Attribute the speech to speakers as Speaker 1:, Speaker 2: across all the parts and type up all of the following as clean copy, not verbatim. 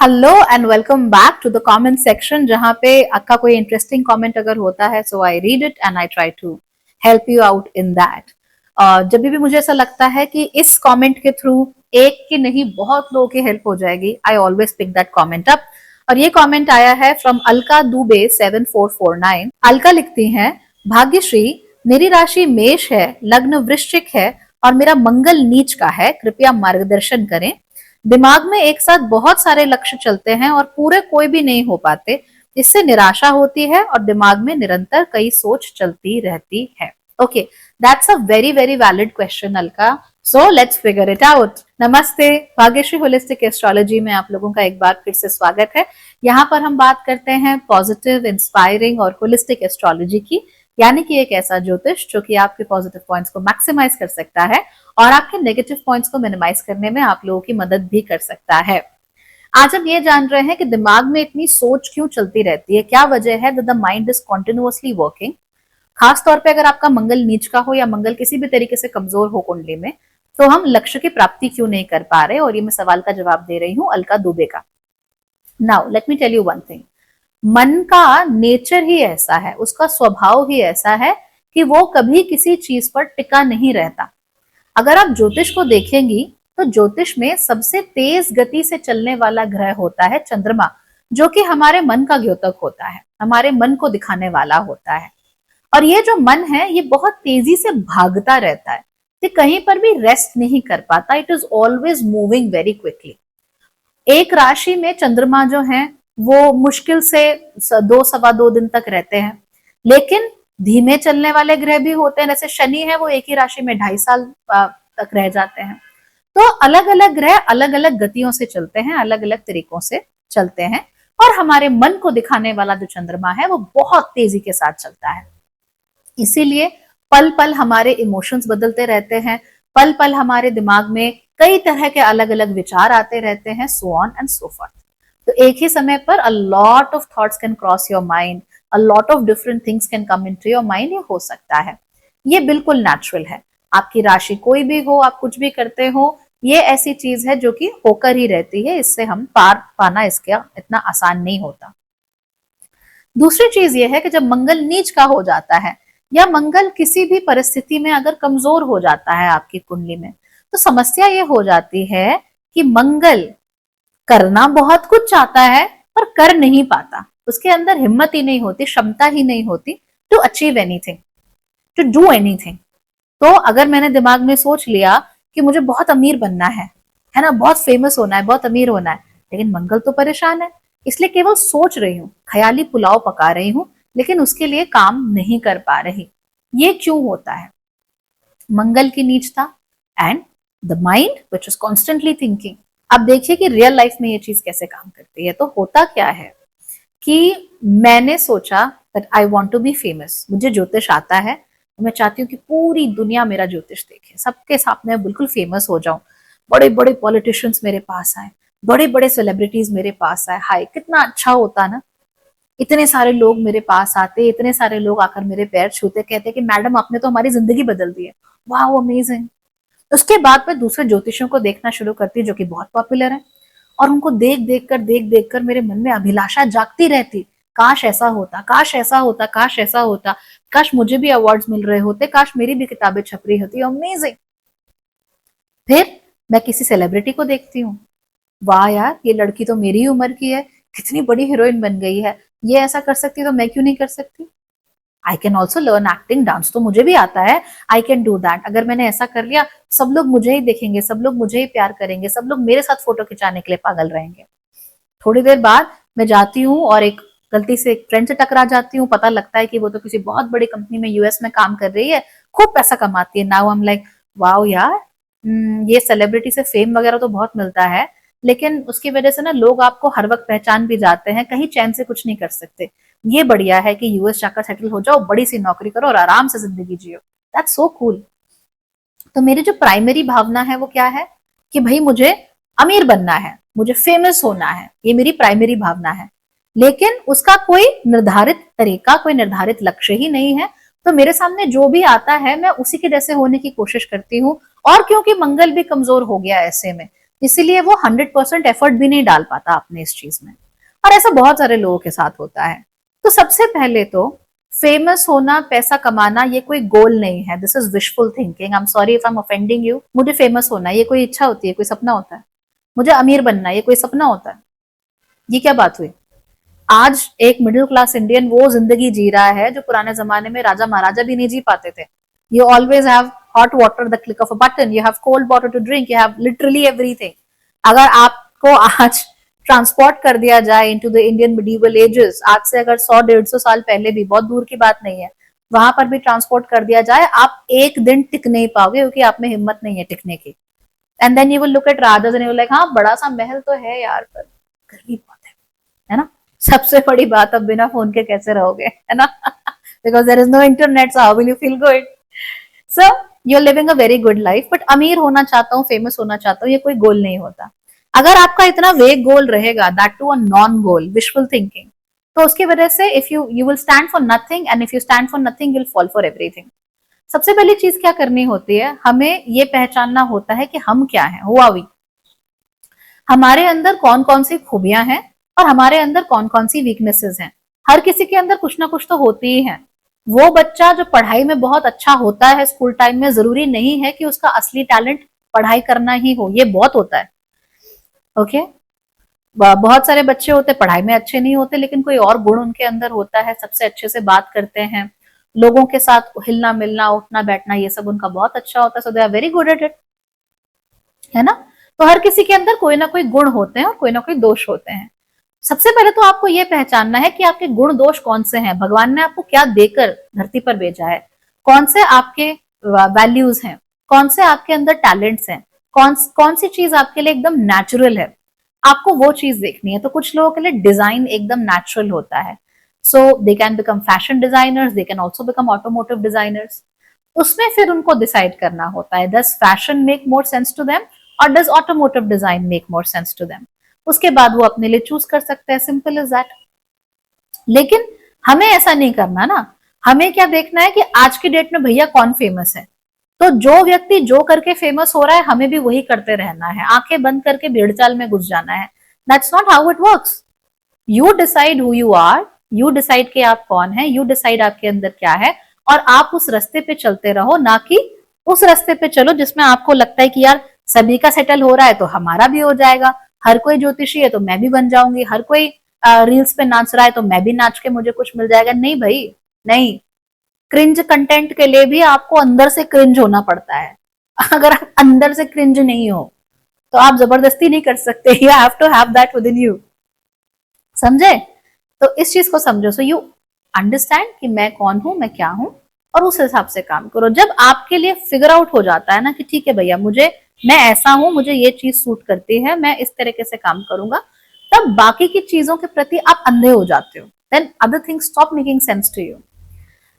Speaker 1: Hello and welcome back to the comment section, जहां पे आपका कोई इंटरेस्टिंग कमेंट अगर होता है so I read it and I try to help you out in that. जब भी मुझे ऐसा लगता है कि इस कमेंट के थ्रू एक की नहीं बहुत लोगों की हेल्प हो जाएगी, I always pick that comment up. और ये कमेंट आया है फ्रॉम अलका दुबे 7449। अलका लिखती हैं, भाग्यश्री, मेरी राशि मेष है, लग्न वृश्चिक है और मेरा मंगल नीच का है, कृपया मार्गदर्शन करें। दिमाग में एक साथ बहुत सारे लक्ष्य चलते हैं और पूरे कोई भी नहीं हो पाते। इससे निराशा होती है और दिमाग में निरंतर कई सोच चलती रहती है। Okay, that's a very very valid question Alka. So let's figure it out. नमस्ते, भाग्यश्री होलिस्टिक एस्ट्रोलॉजी में आप लोगों का एक बार फिर से स्वागत है। यहाँ पर हम बात करते हैं पॉजिटिव, इंस्पायरिंग और होलिस्टिक एस्ट्रोलॉजी की, यानी कि एक ऐसा ज्योतिष जो कि आपके पॉजिटिव पॉइंट्स को मैक्सिमाइज कर सकता है और आपके नेगेटिव पॉइंट्स को मिनिमाइज करने में आप लोगों की मदद भी कर सकता है। आज हम ये जान रहे हैं कि दिमाग में इतनी सोच क्यों चलती रहती है, क्या वजह है that the mind is continuously working. खास तौर पे अगर आपका मंगल नीच का हो या मंगल किसी भी तरीके से कमजोर हो कुंडली में, तो हम लक्ष्य की प्राप्ति क्यों नहीं कर पा रहे। और ये मैं सवाल का जवाब दे रही हूँ अलका दुबे का। Now let me tell you one thing, मन का नेचर ही ऐसा है, उसका स्वभाव ही ऐसा है कि वो कभी किसी चीज पर टिका नहीं रहता। अगर आप ज्योतिष को देखेंगी तो ज्योतिष में सबसे तेज गति से चलने वाला ग्रह होता है चंद्रमा, जो कि हमारे मन का द्योतक होता है, हमारे मन को दिखाने वाला होता है। और ये जो मन है ये बहुत तेजी से भागता रहता है, ये कहीं पर भी रेस्ट नहीं कर पाता, it is always moving very quickly. एक राशि में चंद्रमा जो है वो मुश्किल से 2 सवा 2 दिन तक रहते हैं, लेकिन धीमे चलने वाले ग्रह भी होते हैं, जैसे शनि है वो एक ही राशि में 2.5 साल तक रह जाते हैं। तो अलग अलग ग्रह अलग अलग गतियों से चलते हैं, अलग अलग तरीकों से चलते हैं। और हमारे मन को दिखाने वाला जो चंद्रमा है वो बहुत तेजी के साथ चलता है, इसीलिए पल पल हमारे इमोशंस बदलते रहते हैं, पल पल हमारे दिमाग में कई तरह के अलग अलग विचार आते रहते हैं, so on and so forth. तो एक ही समय पर a lot of thoughts can cross your mind, a lot of different things can come into your mind, ये हो सकता है। ये बिल्कुल नेचुरल है। आपकी राशि कोई भी हो, आप कुछ भी करते हो, ये ऐसी चीज है जो कि होकर ही रहती है, इससे हम पार पाना इसका इतना आसान नहीं होता। दूसरी चीज ये है कि जब मंगल नीच का हो जाता है या मंगल किसी भी परिस्थिति में अगर कमजोर हो जाता है आपकी कुंडली में, तो समस्या ये हो जाती है कि मंगल करना बहुत कुछ चाहता है पर कर नहीं पाता, उसके अंदर हिम्मत ही नहीं होती, क्षमता ही नहीं होती to achieve anything, to do anything. तो अगर मैंने दिमाग में सोच लिया कि मुझे बहुत अमीर बनना है ना, बहुत फेमस होना है, बहुत अमीर होना है, लेकिन मंगल तो परेशान है, इसलिए केवल सोच रही हूँ, ख्याली पुलाव पका रही हूँ, लेकिन उसके लिए काम नहीं कर पा रही। ये क्यों होता है? मंगल की नीचता and the mind which is constantly thinking. अब देखिए कि रियल लाइफ में ये चीज कैसे काम करती है। तो होता क्या है कि मैंने सोचा that I want to be famous, मुझे ज्योतिष आता है, मैं चाहती हूँ कि पूरी दुनिया मेरा ज्योतिष देखे, सबके सामने बिल्कुल फेमस हो जाऊं, बड़े बड़े पॉलिटिशियंस मेरे पास आए, बड़े बड़े सेलिब्रिटीज मेरे पास आए। हाय कितना अच्छा होता ना, इतने सारे लोग मेरे पास आते, इतने सारे लोग आकर मेरे पैर छूते, कहते कि मैडम आपने तो हमारी जिंदगी बदल दी है, वाह अमेजिंग। उसके बाद मैं दूसरे ज्योतिषियों को देखना शुरू करती जो कि बहुत पॉपुलर है, और उनको देख देख कर मेरे मन में अभिलाषा जागती रहती, काश ऐसा होता, काश ऐसा होता, काश ऐसा होता, काश मुझे भी अवार्ड्स मिल रहे होते, काश मेरी भी किताबें छप रही होती, अमेजिंग। फिर मैं किसी सेलिब्रिटी को देखती हूँ, वाह यार ये लड़की तो मेरी उम्र की है, कितनी बड़ी हीरोइन बन गई है, ये ऐसा कर सकती तो मैं क्यों नहीं कर सकती। I can also learn acting, dance तो मुझे भी आता है, आई कैन डू दैट। अगर मैंने ऐसा कर लिया, सब लोग मुझे ही देखेंगे, सब लोग मुझे ही प्यार करेंगे, सब लोग मेरे साथ फोटो खिंचाने के लिए पागल रहेंगे। थोड़ी देर बाद मैं जाती हूँ और एक गलती से एक फ्रेंड से टकरा जाती हूँ, पता लगता है कि वो तो किसी बहुत बड़ी कंपनी में यूएस में काम कर रही है, खूब पैसा कमाती है। Now I am like wow यार, ये सेलिब्रिटी से फेम वगैरह तो बहुत मिलता है, लेकिन उसकी वजह से ना लोग आपको हर वक्त पहचान भी जाते हैं, कहीं चैन से कुछ नहीं कर सकते। ये बढ़िया है कि यूएस जाकर सेटल हो जाओ, बड़ी सी नौकरी करो और आराम से जिंदगी जियो, दैट्स सो कूल। तो मेरी जो प्राइमरी भावना है वो क्या है कि भाई मुझे अमीर बनना है, मुझे फेमस होना है, ये मेरी प्राइमरी भावना है, लेकिन उसका कोई निर्धारित तरीका, कोई निर्धारित लक्ष्य ही नहीं है। तो मेरे सामने जो भी आता है मैं उसी के जैसे होने की कोशिश करती हूँ, और क्योंकि मंगल भी कमजोर हो गया ऐसे में, इसीलिए वो 100% एफर्ट भी नहीं डाल पाता अपने इस चीज में। और ऐसा बहुत सारे लोगों के साथ होता है। तो सबसे पहले तो फेमस होना, पैसा कमाना ये कोई गोल नहीं है, this is wishful thinking. I am sorry if I am offending you. मुझे फेमस होना ये कोई इच्छा होती है, कोई सपना होता है? मुझे अमीर बनना ये कोई सपना होता है? ये क्या बात हुई? आज एक मिडिल क्लास इंडियन वो जिंदगी जी रहा है जो पुराने जमाने में राजा महाराजा भी नहीं जी पाते थे। You always have hot water the click of a button, you have cold water to drink, you have literally everything. अगर आपको आज ट्रांसपोर्ट कर दिया जाए into the Indian medieval ages, आज से अगर 100-150 साल पहले भी, बहुत दूर की बात नहीं है, वहां पर भी ट्रांसपोर्ट कर दिया जाए, आप एक दिन टिक नहीं पाओगे क्योंकि आप में हिम्मत नहीं है टिकने की। And then you will look at Rogers and you like, हाँ बड़ा सा महल तो है यार, पर गर्मी बहुत है ना? सबसे बड़ी बात, अब बिना फोन के कैसे रहोगे, है ना? Because there is no internet, so how will you feel good? So you are living a very good life. But अमीर होना चाहता हूँ, फेमस होना चाहता हूँ, ये कोई गोल नहीं होता। अगर आपका इतना वेग गोल रहेगा, that to a non goal, wishful thinking, तो उसकी वजह से if you will stand for nothing, and if you stand for nothing you will fall for everything. सबसे पहली चीज क्या करनी होती है, हमें ये पहचानना होता है कि हम क्या हैं, हु आर वी। हमारे अंदर कौन कौन सी खूबियां हैं और हमारे अंदर कौन कौन सी वीकनेसेस हैं। हर किसी के अंदर कुछ ना कुछ तो होती ही है। वो बच्चा जो पढ़ाई में बहुत अच्छा होता है स्कूल टाइम में, जरूरी नहीं है कि उसका असली टैलेंट पढ़ाई करना ही हो, ये बहुत होता है। ओके बहुत सारे बच्चे होते पढ़ाई में अच्छे नहीं होते, लेकिन कोई और गुण उनके अंदर होता है, सबसे अच्छे से बात करते हैं, लोगों के साथ हिलना मिलना उठना बैठना ये सब उनका बहुत अच्छा होता है, so they are very good at it, है ना? तो हर किसी के अंदर कोई ना कोई गुण होते हैं और कोई ना कोई दोष होते हैं। सबसे पहले तो आपको ये पहचानना है कि आपके गुण दोष कौन से हैं, भगवान ने आपको क्या देकर धरती पर भेजा है, कौन से आपके वैल्यूज हैं, कौन से आपके अंदर टैलेंट्स हैं, कौन सी चीज आपके लिए एकदम नेचुरल है, आपको वो चीज देखनी है। तो कुछ लोगों के लिए डिजाइन एकदम नेचुरल होता है, so they can become fashion designers, they can also become automotive designers. उसमें फिर उनको डिसाइड करना होता है, does fashion make more sense to them और does automotive design make more sense to them. उसके बाद वो अपने लिए चूज कर सकते हैं, सिंपल इज दैट। लेकिन हमें ऐसा नहीं करना ना, हमें क्या देखना है कि आज की डेट में भैया कौन फेमस है, तो जो व्यक्ति जो करके फेमस हो रहा है हमें भी वही करते रहना है, आंखें बंद करके भीड़ चाल में घुस जाना है। That's not how it works. You decide who you are, you decide कि आप कौन है, यू डिसाइड आपके अंदर क्या है, और आप उस रास्ते पे चलते रहो, ना कि उस रास्ते पे चलो जिसमें आपको लगता है कि यार सभी का सेटल हो रहा है तो हमारा भी हो जाएगा, हर कोई ज्योतिषी है तो मैं भी बन जाऊंगी, हर कोई रील्स पे नाच रहा है तो मैं भी नाच के मुझे कुछ मिल जाएगा। नहीं भाई, नहीं। क्रिंज कंटेंट के लिए भी आपको अंदर से क्रिंज होना पड़ता है। अगर आप अंदर से क्रिंज नहीं हो तो आप जबरदस्ती नहीं कर सकते, you have to have that within you. समझे? तो इस चीज को समझो, सो यू अंडरस्टैंड कि मैं कौन हूं, मैं क्या हूं, और उस हिसाब से काम करो। जब आपके लिए फिगर आउट हो जाता है ना कि ठीक है भैया, मैं ऐसा हूं, मुझे ये चीज सूट करती है, मैं इस तरीके से काम करूंगा, तब बाकी की चीजों के प्रति आप अंधे हो जाते हो। Then other things stop making sense to you.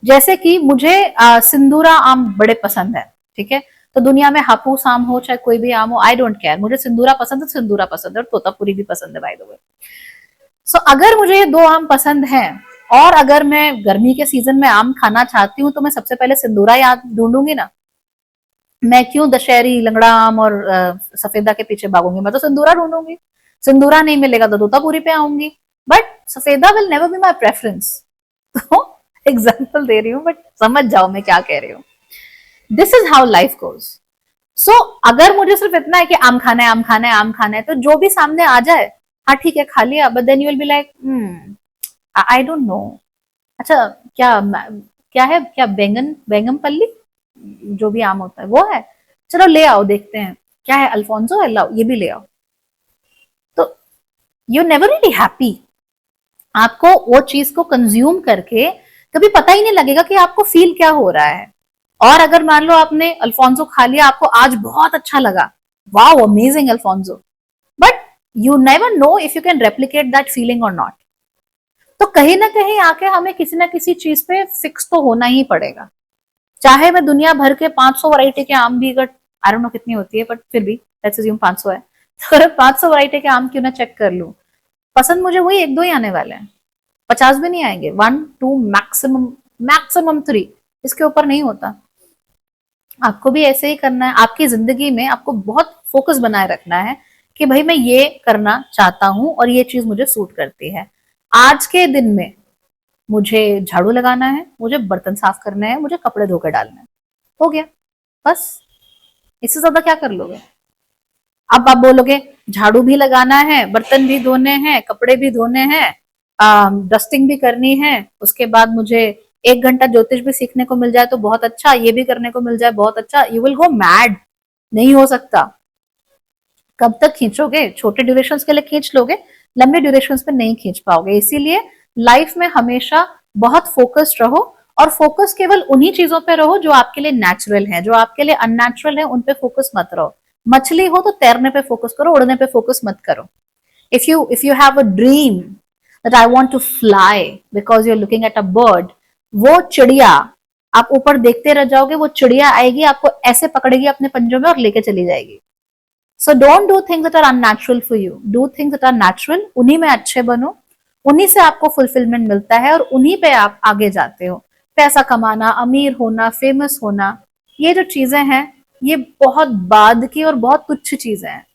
Speaker 1: जैसे कि मुझे सिंदूरा आम बड़े पसंद है, ठीक है? तो दुनिया में हापूस आम हो चाहे कोई भी आम हो, आई डोंट केयर, मुझे सिंदूरा पसंद है, सिंदूरा पसंद है, और तोतापुरी भी पसंद है बाय द वे। सो अगर मुझे ये दो आम पसंद हैं और अगर मैं गर्मी के सीजन में आम खाना चाहती हूँ, तो मैं सबसे पहले सिंदूरा याद ढूंढूंगी ना। मैं क्यों दशहरी लंगड़ा आम और सफेदा के पीछे भागूंगी, मैं तो सिंदूरा ढूंढूंगी। सिंदूरा नहीं मिलेगा तो तोतापुरी पे आऊंगी, बट सफेदा will never be my preference. तो एग्जाम्पल दे रही हूँ, बट समझ जाओ मैं क्या कह रही हूँ। This is how life goes. So अगर मुझे सिर्फ इतना है कि आम खाना है, आम खाना है, आम खाना है, तो जो भी सामने आ जाए, हाँ ठीक है खा लिया, but then you will be like I don't know, अच्छा क्या क्या है, क्या बैंगन बैंगन पल्ली जो भी आम होता है वो है, चलो ले आओ देखते हैं क्या है, अल्फोंसो है, लाओ ये भी ले आओ। तो यू नेवर रियली हैप्पी। आपको वो चीज को कंज्यूम करके कभी पता ही नहीं लगेगा कि आपको फील क्या हो रहा है। और अगर मान लो आपने अल्फोंसो खा लिया, आपको आज बहुत अच्छा लगा, wow amazing Alfonso, but you never know if you can replicate that feeling और नॉट। तो कहीं ना कहीं आके हमें किसी ना किसी चीज पे फिक्स तो होना ही पड़ेगा। चाहे मैं दुनिया भर के 500 वैरायटी के आम भी, अगर आई डोंट नो कितनी होती है, बट फिर भी लेट्स अज्यूम 500 है, तो अगर 500 वैरायटी के आम क्यों ना चेक कर लूं, पसंद मुझे वही एक दो ही आने वाले हैं, 50 भी नहीं आएंगे, 1 2 मैक्सिमम, मैक्सिमम 3, इसके ऊपर नहीं होता। आपको भी ऐसे ही करना है। आपकी जिंदगी में आपको बहुत फोकस बनाए रखना है कि भाई मैं ये करना चाहता हूं और ये चीज मुझे सूट करती है। आज के दिन में मुझे झाड़ू लगाना है, मुझे बर्तन साफ करने हैं, मुझे कपड़े धोकर डालना है, हो गया बस। इससे ज्यादा क्या कर लोगे? अब आप बोलोगे झाड़ू भी लगाना है, बर्तन भी धोने हैं, कपड़े भी धोने हैं, डस्टिंग भी करनी है, उसके बाद मुझे 1 घंटा ज्योतिष भी सीखने को मिल जाए तो बहुत अच्छा, ये भी करने को मिल जाए बहुत अच्छा, यू विल गो मैड। नहीं हो सकता। कब तक खींचोगे? छोटे ड्यूरेशन के लिए खींच लोगे, लंबे ड्यूरेशन पे नहीं खींच पाओगे। इसीलिए लाइफ में हमेशा बहुत फोकस्ड रहो, और फोकस केवल उन्हीं चीजों पे रहो जो आपके लिए नेचुरल है। जो आपके लिए अननेचुरल है उन पे फोकस मत रहो। मछली हो तो तैरने पे फोकस करो, उड़ने पे फोकस मत करो। if you have a dream that I want to fly because you're looking at a bird, वो चिड़िया, आप ऊपर देखते रह जाओगे, वो चिड़िया आएगी, आपको ऐसे पकड़ेगी अपने पंजों में और लेके चली जाएगी। So don't do things that are unnatural for you. Do things that are natural. उन्हीं में अच्छे बनो, उन्हीं से आपको फुलफिलमेंट मिलता है और उन्हीं पे आप आगे जाते हो। पैसा कमाना, अमीर होना, फेमस होना, ये जो चीजें हैं ये बहुत बाद की और बहुत तुच्छ चीजें हैं।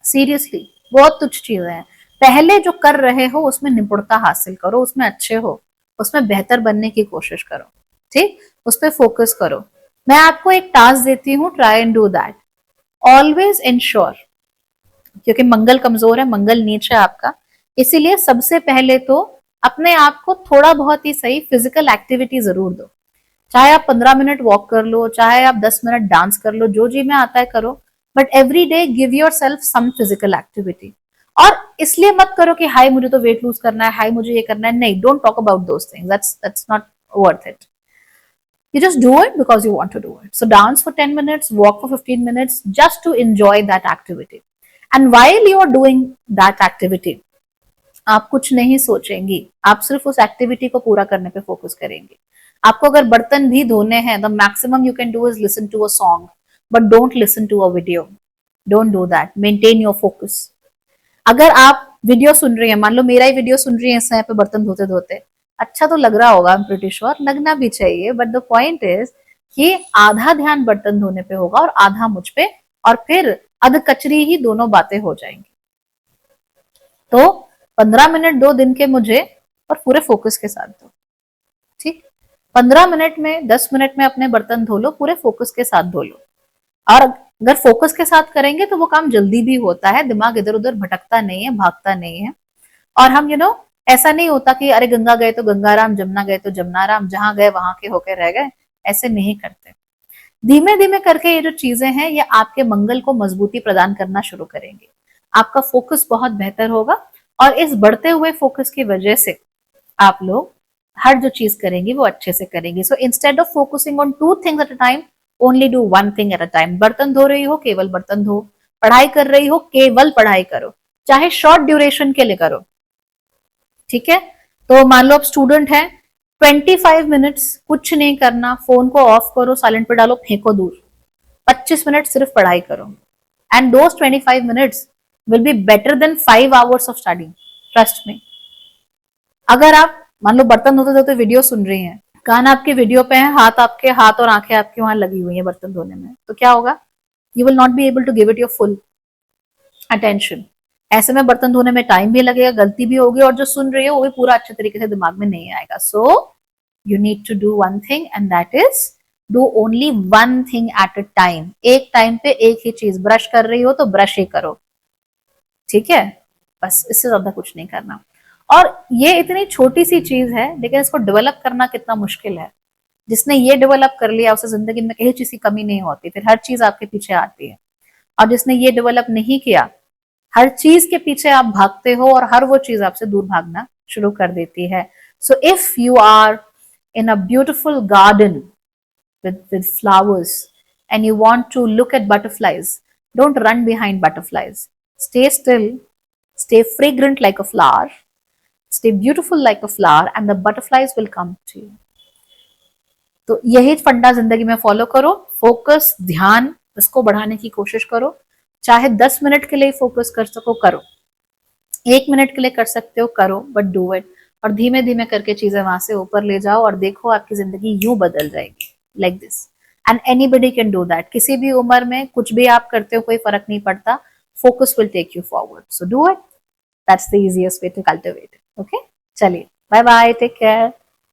Speaker 1: सीरियसली बहुत तुच्छ चीजें हैं। पहले जो कर रहे हो उसमें निपुणता हासिल करो, उसमें अच्छे हो, उसमें बेहतर बनने की कोशिश करो, ठीक, उस पर फोकस करो। मैं आपको एक टास्क देती हूँ, try and do that. Always ensure, क्योंकि मंगल कमजोर है, मंगल नीच है आपका, इसीलिए सबसे पहले तो अपने आप को थोड़ा बहुत ही सही फिजिकल एक्टिविटी जरूर दो। चाहे आप 15 मिनट वॉक कर लो, चाहे आप 10 मिनट डांस कर लो, जो जी में आता है करो, but every day give yourself some physical activity. और इसलिए मत करो कि हाई मुझे तो वेट लूज करना है, हाई मुझे ये करना है, नहीं, don't talk about those things, that's not worth it. You just do it because you want to do it. So dance for 10 minutes, walk for 15 minutes, just to enjoy that activity. And while you are doing that activity, आप कुछ नहीं सोचेंगी, आप सिर्फ उस activity को पूरा करने पे फोकस करेंगे। आपको अगर बर्तन भी धोने हैं, the maximum you can do is listen to a song, but don't listen to a video. Don't do that, maintain your focus. अगर आप वीडियो सुन रही हैं, मान लो मेरा ही वीडियो सुन रही है इस समय पे बर्तन धोते धोते, अच्छा तो लग रहा होगा, आई एम प्रीटी श्योर, लगना भी चाहिए, बट द पॉइंट इज कि आधा ध्यान बर्तन धोने पे होगा और आधा मुझ पे, और फिर अध कचरी ही दोनों बातें हो जाएंगी। तो 15 मिनट 2 दिन के मुझे, और पूरे फोकस के साथ दो, ठीक। 15 मिनट में 10 मिनट में अपने बर्तन धो लो, पूरे फोकस के साथ धो लो। और अगर फोकस के साथ करेंगे तो वो काम जल्दी भी होता है, दिमाग इधर उधर भटकता नहीं है, भागता नहीं है। और हम ऐसा नहीं होता कि अरे गंगा गए तो गंगाराम, जमुना गए तो जमुनाराम, जहां गए वहां के होके रह गए, ऐसे नहीं करते। धीमे धीमे करके ये जो चीजें हैं ये आपके मंगल को मजबूती प्रदान करना शुरू करेंगे। आपका फोकस बहुत बेहतर होगा, और इस बढ़ते हुए फोकस की वजह से आप लोग हर जो चीज करेंगे वो अच्छे से करेंगे। So instead of focusing on 2 things at a time, only do 1 thing at a time. बर्तन धो रही हो, केवल बर्तन धो। पढ़ाई कर रही हो, केवल पढ़ाई करो, चाहे शॉर्ट ड्यूरेशन के लिए करो, ठीक है। तो मान लो आप स्टूडेंट हैं, 25 मिनट्स कुछ नहीं करना, फोन को ऑफ करो, साइलेंट पे डालो, फेंको दूर, 25 मिनट सिर्फ पढ़ाई करो, and those 25 minutes will be better than 5 hours of study, trust me. अगर आप मान लो बर्तन धोते धोते वीडियो सुन रही हैं, कान आपके वीडियो पे हैं, हाथ और आंखें आपके वहां लगी हुई हैं बर्तन धोने में, तो क्या होगा? You will not be able to give it your full attention. ऐसे में बर्तन धोने में टाइम भी लगेगा, गलती भी होगी, और जो सुन रही हो वो भी पूरा अच्छे तरीके से दिमाग में नहीं आएगा। So you need to do 1 thing, and that is do only 1 thing at a time. एक टाइम पे एक ही चीज। ब्रश कर रही हो तो ब्रश ही करो, ठीक है, बस, इससे ज्यादा कुछ नहीं करना। और ये इतनी छोटी सी चीज है, लेकिन इसको डेवलप करना कितना मुश्किल है। जिसने ये डेवलप कर लिया उसे जिंदगी में कहीं चीज की कमी नहीं होती, फिर हर चीज आपके पीछे आती है। और जिसने ये डेवलप नहीं किया, हर चीज के पीछे आप भागते हो और हर वो चीज आपसे दूर भागना शुरू कर देती है। So if you are in a beautiful garden with flowers and you want to look at butterflies, don't run behind butterflies. Stay still, stay fragrant like a flower, stay beautiful like a flower, and the butterflies will come to you. तो यही फंडा जिंदगी में follow करो। Focus, ध्यान, इसको बढ़ाने की कोशिश करो। चाहे 10 मिनट के लिए फोकस कर सको, करो। 1 मिनट के लिए कर सकते हो, करो, बट डू इट। और धीमे धीमे करके चीजें वहां से ऊपर ले जाओ, और देखो आपकी जिंदगी यूं बदल जाएगी, like this. And anybody can do that. किसी भी उम्र में कुछ भी आप करते हो, कोई फर्क नहीं पड़ता। focus will take you forward. So do it. That's the easiest way to cultivate it. Okay? Chaliye. Bye bye. Take care.